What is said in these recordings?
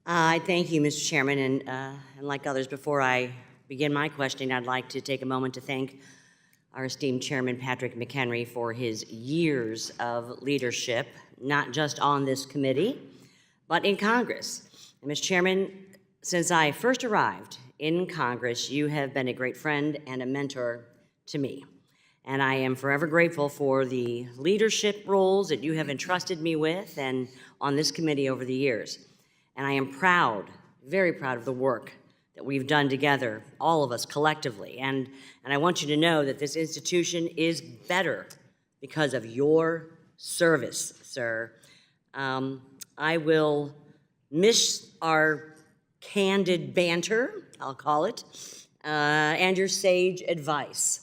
I thank you, Mr. Chairman, and like others, before I begin my questioning, I'd like to take a moment to thank our esteemed Chairman Patrick McHenry for his years of leadership, not just on this committee, but in Congress. And Mr. Chairman, since I first arrived in Congress, you have been a great friend and a mentor to me. And I am forever grateful for the leadership roles that you have entrusted me with and on this committee over the years. And I am proud, very proud of the work that we've done together, all of us collectively. And I want you to know that this institution is better because of your service, sir. I will miss our candid banter, I'll call it, and your sage advice.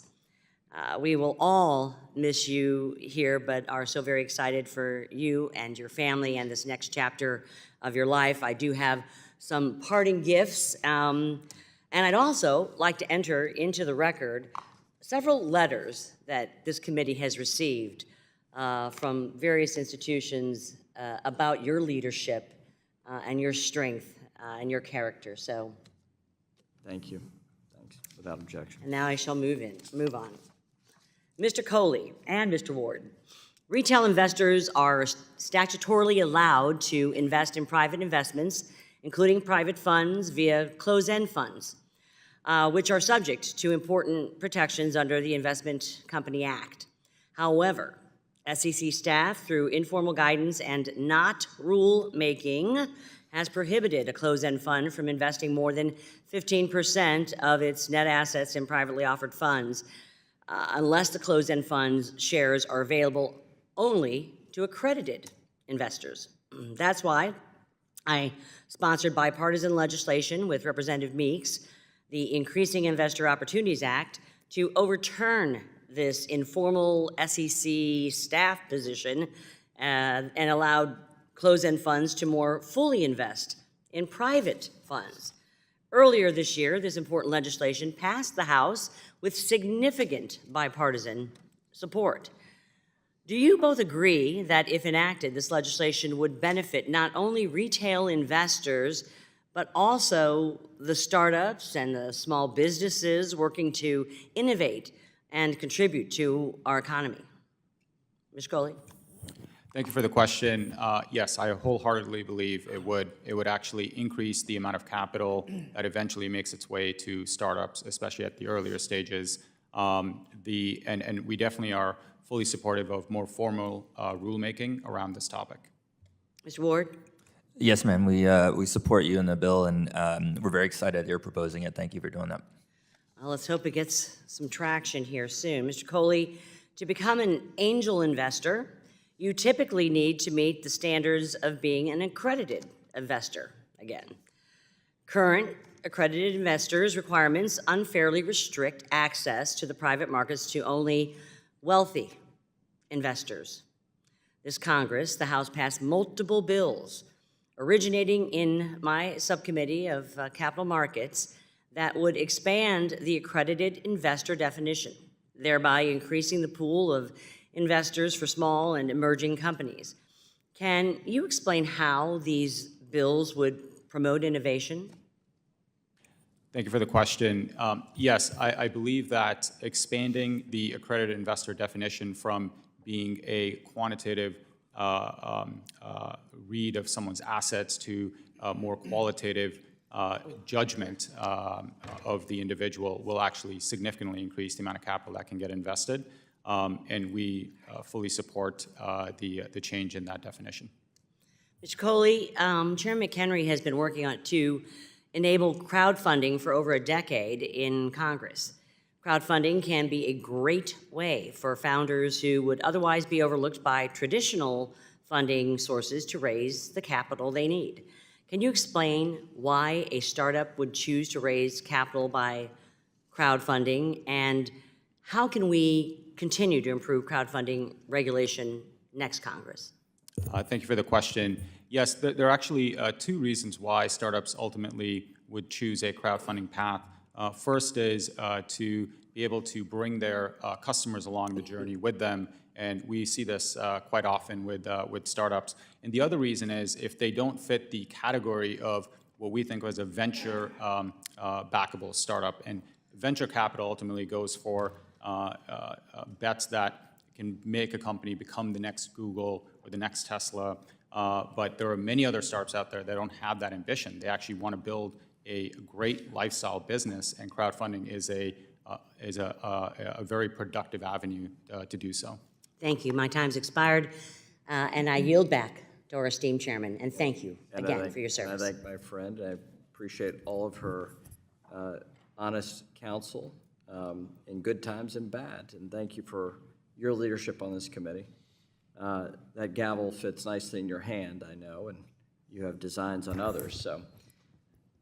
We will all miss you here, but are so very excited for you and your family and this next chapter of your life. I do have some parting gifts, and I'd also like to enter into the record several letters that this committee has received from various institutions about your leadership and your strength and your character. So, thank you. Thanks. Without objection. And now I shall move on. Mr. Coley and Mr. Ward, retail investors are statutorily allowed to invest in private investments, including private funds via closed-end funds, which are subject to important protections under the Investment Company Act. However, SEC staff, through informal guidance and not rule-making, has prohibited a closed-end fund from investing more than 15% of its net assets in privately offered funds, unless the closed-end fund's shares are available only to accredited investors. That's why I sponsored bipartisan legislation with Representative Meeks, the Increasing Investor Opportunities Act, to overturn this informal SEC staff position and allowed closed-end funds to more fully invest in private funds. Earlier this year, this important legislation passed the House with significant bipartisan support. Do you both agree that if enacted, this legislation would benefit not only retail investors, but also the startups and the small businesses working to innovate and contribute to our economy? Ms. Coley? Thank you for the question. Yes, I wholeheartedly believe it would actually increase the amount of capital that eventually makes its way to startups, especially at the earlier stages. And we definitely are fully supportive of more formal rulemaking around this topic. Mr. Ward? Yes, ma'am. We support you in the bill, and we're very excited that you're proposing it. Thank you for doing that. Well, let's hope it gets some traction here soon. Mr. Coley, to become an angel investor, you typically need to meet the standards of being an accredited investor again. Current accredited investors' requirements unfairly restrict access to the private markets to only wealthy investors. This Congress, the House, passed multiple bills originating in my subcommittee of capital markets that would expand the accredited investor definition, thereby increasing the pool of investors for small and emerging companies. Can you explain how these bills would promote innovation? Thank you for the question. Yes, I believe that expanding the accredited investor definition from being a quantitative read of someone's assets to a more qualitative judgment of the individual will actually significantly increase the amount of capital that can get invested. And we fully support the change in that definition. Mr. Coley, Chairman McHenry has been working on to enable crowdfunding for over a decade in Congress. Crowdfunding can be a great way for founders who would otherwise be overlooked by traditional funding sources to raise the capital they need. Can you explain why a startup would choose to raise capital by crowdfunding, and how can we continue to improve crowdfunding regulation next Congress? Thank you for the question. Yes, there are actually two reasons why startups ultimately would choose a crowdfunding path. First is to be able to bring their customers along the journey with them And we see this quite often with startups. And the other reason is if they don't fit the category of what we think was a venture backable startup. And venture capital ultimately goes for bets that can make a company become the next Google or the next Tesla. But there are many other startups out there that don't have that ambition. They actually want to build a great lifestyle business, and crowdfunding is a very productive avenue to do so. Thank you. My time's expired, and I yield back to our esteemed chairman, and thank you again for your service. I thank my friend. I appreciate all of her honest counsel in good times and bad, and thank you for your leadership on this committee. That gavel fits nicely in your hand, I know, and you have designs on others, so